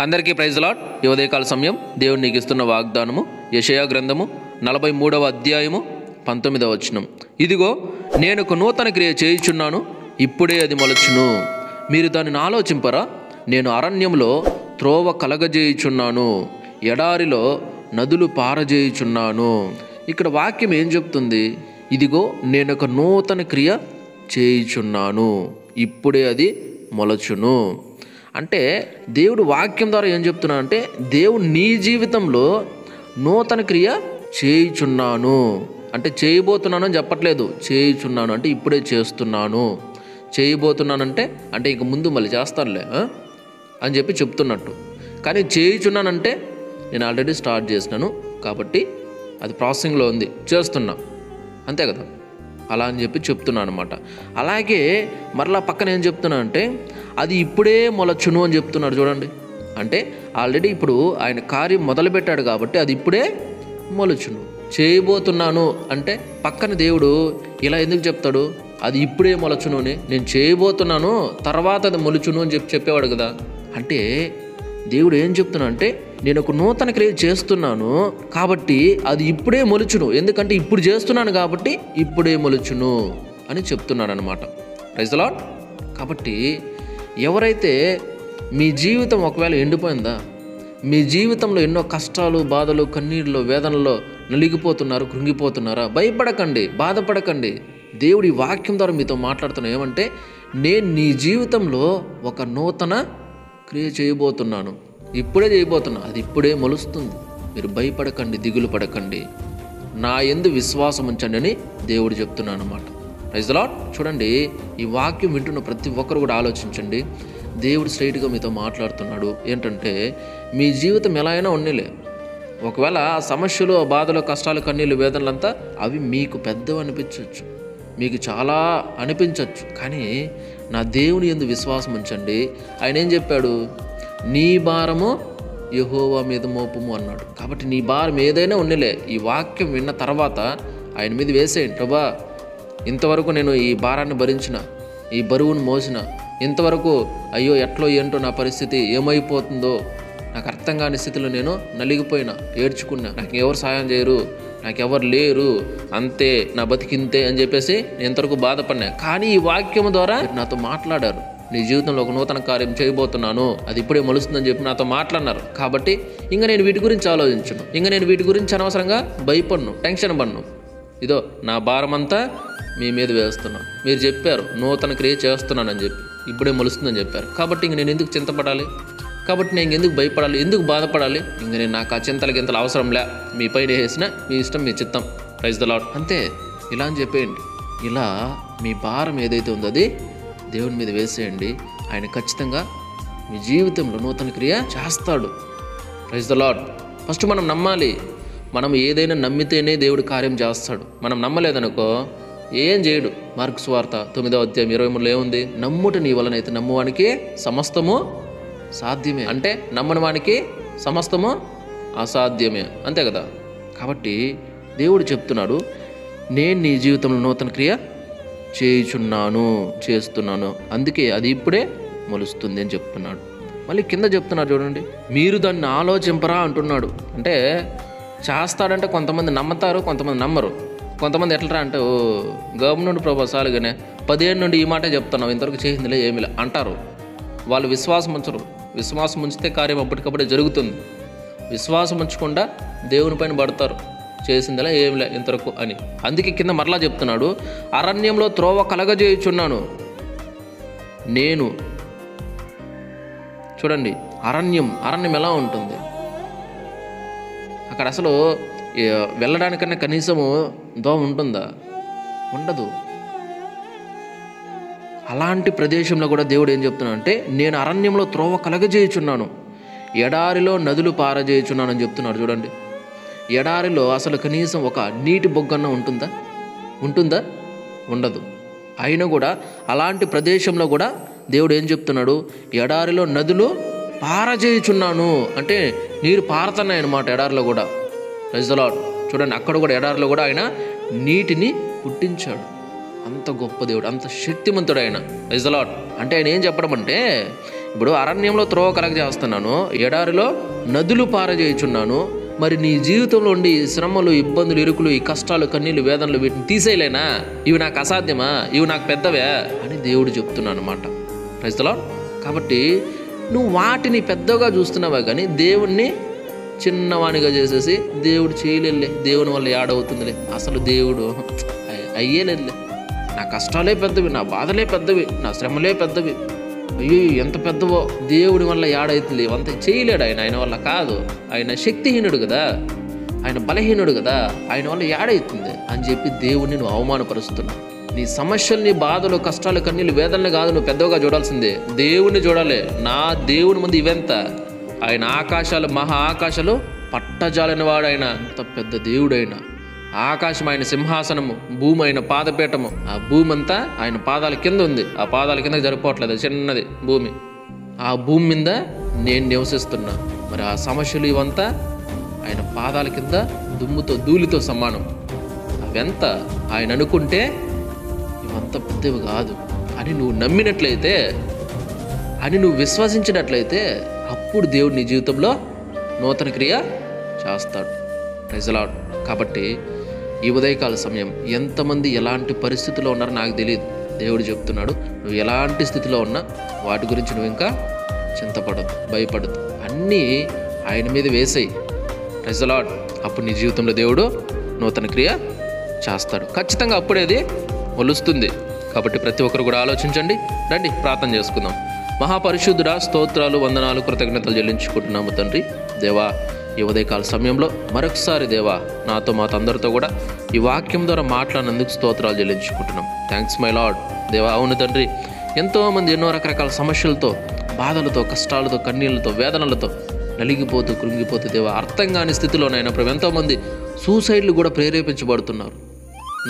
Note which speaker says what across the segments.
Speaker 1: అందరికీ praise lord. ఈ ఉదయకాల సమయం దేవుడు నీకు ఇస్తున్న వాగ్దానము యెషయా గ్రంథము 43వ అధ్యాయము 19వ వచనం. ఇదిగో నేను ఒక నూతన క్రియ చేయుచున్నాను, ఇప్పుడే అది మొలచును, మీరు దానిని ఆలోచింపరా? నేను అరణ్యంలో త్రోవ కలగజేయుచున్నాను, ఎడారిలో నదులు పారజేయుచున్నాను. ఇక్కడ వాక్యం ఏం చెప్తుంది? ఇదిగో నేను ఒక నూతన క్రియ చేయుచున్నాను, ఇప్పుడే అది మొలచును. అంటే దేవుడు వాక్యం ద్వారా ఏం చెప్తున్నాను అంటే, దేవుడు నీ జీవితంలో నూతన క్రియ చేయుచున్నాను అంటే చేయబోతున్నాను అని చెప్పట్లేదు. చేయుచున్నాను అంటే ఇప్పుడే చేస్తున్నాను. చేయబోతున్నానంటే అంటే ఇంక ముందు మళ్ళీ చేస్తానులే అని చెప్పి చెప్తున్నట్టు. కానీ చేయుచున్నానంటే నేను ఆల్రెడీ స్టార్ట్ చేసినాను కాబట్టి అది ప్రాసెసింగ్లో ఉంది, చేస్తున్నా, అంతే కదా. అలా అని చెప్పి చెప్తున్నాను అనమాట. అలాగే మరలా పక్కన ఏం చెప్తున్నా అంటే అది ఇప్పుడే మొలచును అని చెప్తున్నాడు. చూడండి, అంటే ఆల్రెడీ ఇప్పుడు ఆయన కార్యం మొదలుపెట్టాడు కాబట్టి అది ఇప్పుడే మొలచును. చేయబోతున్నాను అంటే పక్కన దేవుడు ఇలా ఎందుకు చెప్తాడు? అది ఇప్పుడే మొలచును అని. నేను చేయబోతున్నాను, తర్వాత అది మొలుచును అని చెప్పేవాడు కదా. అంటే దేవుడు ఏం చెప్తున్నా అంటే నేను ఒక నూతన క్రియ చేస్తున్నాను కాబట్టి అది ఇప్పుడే మొలుచును, ఎందుకంటే ఇప్పుడు చేస్తున్నాను కాబట్టి ఇప్పుడే మొలుచును అని చెప్తున్నాడు అనమాట. Praise the Lord. కాబట్టి ఎవరైతే మీ జీవితం ఒకవేళ ఎండిపోయిందా, మీ జీవితంలో ఎన్నో కష్టాలు, బాధలు, కన్నీళ్ళు, వేదనలో నలిగిపోతున్నారు, కృంగిపోతున్నారా? భయపడకండి, బాధపడకండి. దేవుడి వాక్యం ద్వారా మీతో మాట్లాడుతున్నా ఏమంటే, నేను నీ జీవితంలో ఒక నూతన క్రియ చేయబోతున్నాను, ఇప్పుడే చేయబోతున్నా, అది ఇప్పుడే మొలుస్తుంది. మీరు భయపడకండి, దిగులు పడకండి, నా యందు విశ్వాసం ఉంచండి అని దేవుడు చెప్తున్నాను అన్నమాట. Praise the Lord. చూడండి, ఈ వాక్యం వింటున్న ప్రతి ఒక్కరు కూడా ఆలోచించండి. దేవుడు స్ట్రైట్గా మీతో మాట్లాడుతున్నాడు. ఏంటంటే మీ జీవితం ఎలా అయినా ఉన్నలే, ఒకవేళ సమస్యలు, బాధలు, కష్టాలు, కన్నీళ్ళు, వేదనలంతా అవి మీకు పెద్దవి అనిపించవచ్చు, మీకు చాలా అనిపించవచ్చు. కానీ నా దేవుని యందు విశ్వాసం ఉంచండి. ఆయన ఏం చెప్పాడు? నీ భారము యెహోవా మీద మోపుము అన్నాడు. కాబట్టి నీ భారం ఏదైనా ఉన్నలే, ఈ వాక్యం విన్న తర్వాత ఆయన మీద వేసేయండి. ప్రభా, ఇంతవరకు నేను ఈ భారాన్ని భరించిన, ఈ బరువును మోసిన, ఇంతవరకు అయ్యో ఎట్లో ఏంటో నా పరిస్థితి ఏమైపోతుందో నాకు అర్థం కాని స్థితిలో నేను నలిగిపోయినా, ఏడ్చుకున్నా, నాకు ఎవరు సాయం చేయరు, నాకెవరు లేరు, అంతే, నా బతికింతే అని చెప్పేసి నేను ఇంతవరకు బాధపడినా. కానీ ఈ వాక్యం ద్వారా నాతో మాట్లాడారు. నీ జీవితంలో ఒక నూతన కార్యం చేయబోతున్నాను, అది ఇప్పుడే మొలుస్తుందని చెప్పి నాతో మాట్లాడినారు. కాబట్టి ఇంకా నేను వీటి గురించి ఆలోచించను, ఇంకా నేను వీటి గురించి అనవసరంగా భయపడను, టెన్షన్ పడను. ఇదో నా భారం అంతా మీ మీద వేస్తున్నాను. మీరు చెప్పారు నూతన క్రియ చేస్తున్నానని చెప్పి, ఇప్పుడే మొలుస్తుందని చెప్పారు. కాబట్టి ఇంక నేను ఎందుకు చింతపడాలి? కాబట్టి నేను ఎందుకు భయపడాలి, ఎందుకు బాధపడాలి? ఇంక నేను నాకు ఆ చింతలకి ఇంతలు అవసరంలే, మీ పైన వేసిన మీ ఇష్టం, మీ చిత్తం. Praise the Lord. అంతే, ఇలా అని చెప్పేయండి. ఇలా మీ భారం ఏదైతే ఉందో అది దేవుని మీద వేసేయండి. ఆయన ఖచ్చితంగా మీ జీవితంలో నూతన క్రియ చేస్తాడు. Praise the lord. ఫస్ట్ మనం నమ్మాలి. మనం ఏదైనా నమ్మితేనే దేవుడు కార్యం చేస్తాడు. మనం నమ్మలేదనుకో ఏం చేయడు. మార్కు సువార్త 9వ అధ్యాయం 23లో ఏముంది? నమ్ముట నీ వలనైతే నమ్మువానికి సమస్తము సాధ్యమే. అంటే నమ్మని వానికి సమస్తము అసాధ్యమే, అంతే కదా. కాబట్టి దేవుడు చెప్తున్నాడు, నేను నీ జీవితంలో నూతన క్రియ చేయుచున్నాను, చేస్తున్నాను, అందుకే అది ఇప్పుడే మొలుస్తుంది అని చెప్తున్నాడు. మళ్ళీ కింద చెప్తున్నాడు చూడండి, మీరు దాన్ని ఆలోచింపరా అంటున్నాడు. అంటే చేస్తాడంటే కొంతమంది నమ్ముతారు, కొంతమంది నమ్మరు. కొంతమంది ఎట్లరా అంటే, ఓ గవర్నమెంట్ ప్రభాసాలుగానే 10 ఏళ్ళ నుండి ఈ మాటే చెప్తున్నావు, ఇంతవరకు చేసిందిలే ఏమిలే అంటారు. వాళ్ళు విశ్వాసం ఉంచరు. విశ్వాసం ఉంచితే కార్యం అప్పటికప్పుడే జరుగుతుంది. విశ్వాసం ఉంచకుండా దేవుని పైన పడతారు, చేసిందిలే ఏమిలే ఇంతవరకు అని. అందుకే కింద మరలా చెప్తున్నాడు, అరణ్యంలో త్రోవ కలగజేయుచున్నాను నేను. చూడండి, అరణ్యం ఎలా ఉంటుంది? అక్కడ అసలు వెళ్ళడానికన్నా కనీసము దోవ ఉంటుందా? ఉండదు. అలాంటి ప్రదేశంలో కూడా దేవుడు ఏం చెప్తున్నాడు అంటే, నేను అరణ్యంలో త్రోవ కలగజేయుచున్నాను, ఎడారిలో నదులు పారజేయుచున్నాను అని చెప్తున్నాడు. చూడండి, ఎడారిలో అసలు కనీసం ఒక నీటి బొగ్గన్న ఉంటుందా? ఉండదు. అయినా కూడా అలాంటి ప్రదేశంలో కూడా దేవుడు ఏం చెప్తున్నాడు? ఎడారిలో నదులు పారజేయుచున్నాను అంటే నీరు పారుతున్నాయి అన్నమాట ఎడారిలో కూడా. Praise the Lord. చూడండి, అక్కడ కూడా ఎడారిలో కూడా ఆయన నీటిని పుట్టించాడు. అంత గొప్ప దేవుడు, అంత శక్తిమంతుడు ఆయన. Praise the Lord. అంటే ఆయన ఏం చెప్పడం అంటే, ఇప్పుడు అరణ్యంలో త్రోవ కలగ చేస్తున్నాను, ఎడారిలో నదులు పారజేయుచున్నాను. మరి నీ జీవితంలో ఉండి ఈ శ్రమలు, ఇబ్బందులు, ఇరుకులు, ఈ కష్టాలు, కన్నీళ్ళు, వేదనలు వీటిని తీసేయలేనా? ఇవి నాకు అసాధ్యమా? ఇవి నాకు పెద్దవే అని దేవుడు చెప్తున్నాను అనమాట. Praise the Lord. కాబట్టి నువ్వు వాటిని పెద్దగా చూస్తున్నావా కానీ దేవుణ్ణి చిన్నవానిగా చేసేసి దేవుడు చేయలేదులే, దేవుని వల్ల యాడవుతుందిలే, అసలు దేవుడు అయ్యేలేదులే, నా కష్టాలే పెద్దవి, నా బాధలే పెద్దవి, నా శ్రమలే పెద్దవి, అయ్యో ఎంత పెద్దవో, దేవుడి వల్ల యాడవుతుంది, అంత చేయలేడు ఆయన, ఆయన వల్ల కాదు, ఆయన శక్తిహీనుడు కదా, ఆయన బలహీనుడు కదా, ఆయన వల్ల యాడవుతుంది అని చెప్పి దేవుడిని నువ్వు అవమానపరుస్తున్నావు. నీ సమస్యల్ని, బాధలు, కష్టాలు, కన్నీళ్ళు, వేదనలు కాదు నువ్వు పెద్దగా చూడాల్సిందే, దేవుణ్ణి చూడాలి. నా దేవుని ముందు ఇవెంత, ఆయన ఆకాశాలు, మహా ఆకాశాలు పట్టజాలని వాడు, ఆయన అంత పెద్ద దేవుడైన. ఆకాశం ఆయన సింహాసనము, భూమి ఆయన పాదపీఠము. ఆ భూమి అంతా ఆయన పాదాల కింద ఉంది, ఆ పాదాల కింద జరిపోవట్లేదు, చిన్నది భూమి. ఆ భూమి మీద నేను నివసిస్తున్నా. మరి ఆ సమస్యలు ఇవంతా ఆయన పాదాల కింద దుమ్ముతో, ధూళితో సమానం. అవెంత ఆయన అనుకుంటే ఇవంత పెద్దవి కాదు అని నువ్వు నమ్మినట్లయితే, అని నువ్వు విశ్వసించినట్లయితే, అప్పుడు దేవుడు నీ జీవితంలో నూతన క్రియ చేస్తాడు. Praise the Lord. కాబట్టి ఈ ఉదయకాల సమయం ఎంతమంది ఎలాంటి పరిస్థితిలో ఉన్నారో నాకు తెలియదు. దేవుడు చెప్తున్నాడు, నువ్వు ఎలాంటి స్థితిలో ఉన్నా వాటి గురించి నువ్వు ఇంకా చింతపడదు, భయపడదు, అన్నీ ఆయన మీద వేసేయి. Praise the lord. అప్పుడు నీ జీవితంలో దేవుడు నూతన క్రియ చేస్తాడు. ఖచ్చితంగా అప్పుడే అది మొలుస్తుంది. కాబట్టి ప్రతి ఒక్కరు కూడా ఆలోచించండి. రండి ప్రార్థన చేసుకుందాం. మహాపరిశుద్ధుడా, స్తోత్రాలు, వందనాలు, కృతజ్ఞతలు చెల్లించుకుంటున్నాము తండ్రి. దేవా, ఈ ఉదయకాల సమయంలో మరొకసారి దేవా నాతో, మాతో అందరితో కూడా ఈ వాక్యం ద్వారా మాట్లాడినందుకు స్తోత్రాలు చెల్లించుకుంటున్నాం. Thanks my lord. దేవా, అవును తండ్రి, ఎంతోమంది ఎన్నో రకరకాల సమస్యలతో, బాధలతో, కష్టాలతో, కన్నీళ్లతో, వేదనలతో నలిగిపోతూ, కృంగిపోతూ దేవా అర్థం కాని స్థితిలోనైనా ప్రభు ఎంతోమంది సూసైడ్లు కూడా ప్రేరేపించబడుతున్నారు.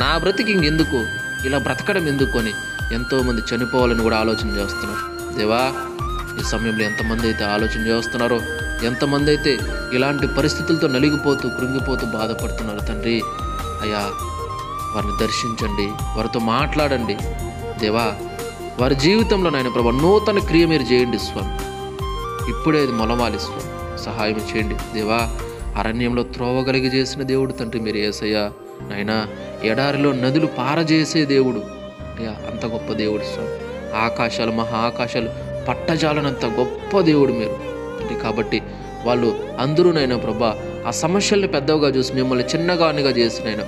Speaker 1: నా బ్రతికి ఇంకెందుకు, ఇలా బ్రతకడం ఎందుకు అని ఎంతోమంది చనిపోవాలని కూడా ఆలోచన చేస్తున్నారు. దేవా, ఈ సమయంలో ఎంతమంది అయితే ఆలోచన చేస్తున్నారో, ఎంతమంది అయితే ఇలాంటి పరిస్థితులతో నలిగిపోతూ, కృంగిపోతూ బాధపడుతున్నారు తండ్రి, అయ్యా వారిని దర్శించండి, వారితో మాట్లాడండి. దేవా, వారి జీవితంలో నాయన ప్రభు నూతన క్రియ మీరు చేయండి స్వామి. ఇప్పుడే అది మొలవాలి స్వామి, సహాయం చేయండి. దేవా, అరణ్యంలో త్రోవగలిగి చేసిన దేవుడు తండ్రి మీరు యేసయ్యా. నాయనా, ఎడారిలో నదులు పారజేసే దేవుడు అయ్యా, అంత గొప్ప దేవుడు స్వామి. ఆకాశాలు, మహా ఆకాశాలు పట్టజాలనంత గొప్ప దేవుడు మీరు. కాబట్టి వాళ్ళు అందరూనైనా ప్రభా ఆ సమస్యల్ని పెద్దగా చూసి మిమ్మల్ని చిన్నగానిగా చేసినైనా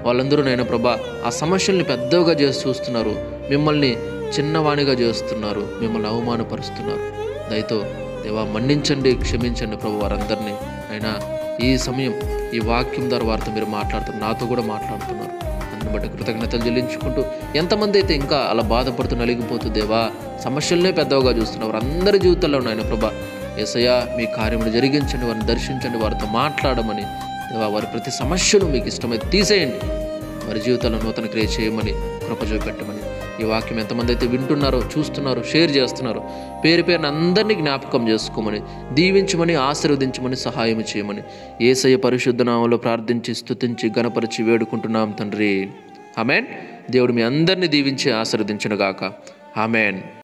Speaker 1: వాళ్ళందరూనైనా ప్రభా ఆ సమస్యల్ని పెద్దగా చేసి చూస్తున్నారు, మిమ్మల్ని చిన్నవాణిగా చేస్తున్నారు, మిమ్మల్ని అవమానపరుస్తున్నారు. దయతో దేవా మన్నించండి, క్షమించండి ప్రభు వారందరినీ. అయినా ఈ సమయం ఈ వాక్యం ద్వారా వారితో మీరు మాట్లాడుతున్నారు, నాతో కూడా మాట్లాడుతున్నారు. అందుని బట్టి కృతజ్ఞతలు చెల్లించుకుంటూ, ఎంతమంది అయితే ఇంకా అలా బాధపడుతూ నలిగిపోతూ దేవా సమస్యలనే పెద్దగా చూస్తున్నారు అందరి జీవితాల్లో నాయన ప్రభా యేసయ్యా మీ కార్యములు జరిగించండి, వారిని దర్శించండి, వారితో మాట్లాడమని దేవా వారి ప్రతి సమస్యను మీకు ఇష్టమైతే తీసేయండి, వారి జీవితాల్లో నూతన క్రియ చేయమని కృప చూపెట్టమని. ఈ వాక్యం ఎంతమంది అయితే వింటున్నారో, చూస్తున్నారో, షేర్ చేస్తున్నారో పేరు పేరున అందరినీ జ్ఞాపకం చేసుకోమని, దీవించమని, ఆశీర్వదించమని, సహాయం చేయమని యేసయ్య పరిశుద్ధ నామములో ప్రార్థించి, స్తుతించి, గణపరిచి వేడుకుంటున్నాం తండ్రి. ఆమేన్. దేవుడు మీ అందరినీ దీవించి ఆశీర్వదించును గాక. ఆమేన్.